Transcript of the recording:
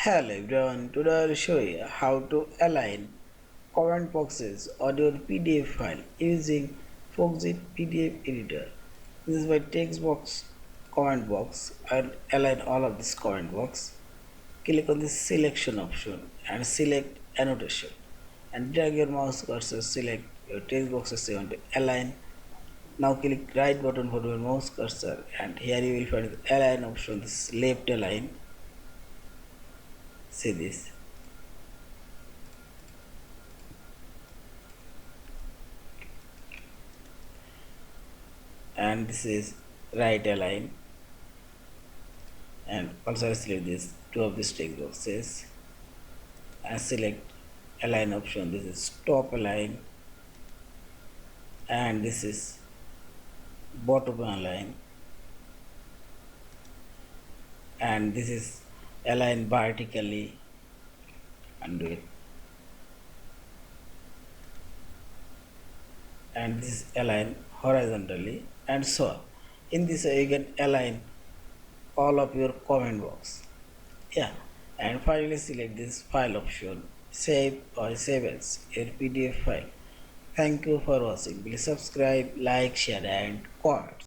Hello everyone, today I will show you how to align comment boxes on your PDF file using Foxit PDF Editor. This is my text box comment box. I'll align all of this comment box. Click on this selection option and select annotation and drag your mouse cursor, select your text boxes you want to align. Now click right button for your mouse cursor and here you will find the align option, this left align. See this. And this is right align, and also select this two of these text boxes and select align option. This is top align and this is bottom align, and this is align vertically, undo it, and this is align horizontally, and so on. In this way you can align all of your comment box. And finally select this file option, save or save as your PDF file. Thank you for watching. Please subscribe, like, share and comment.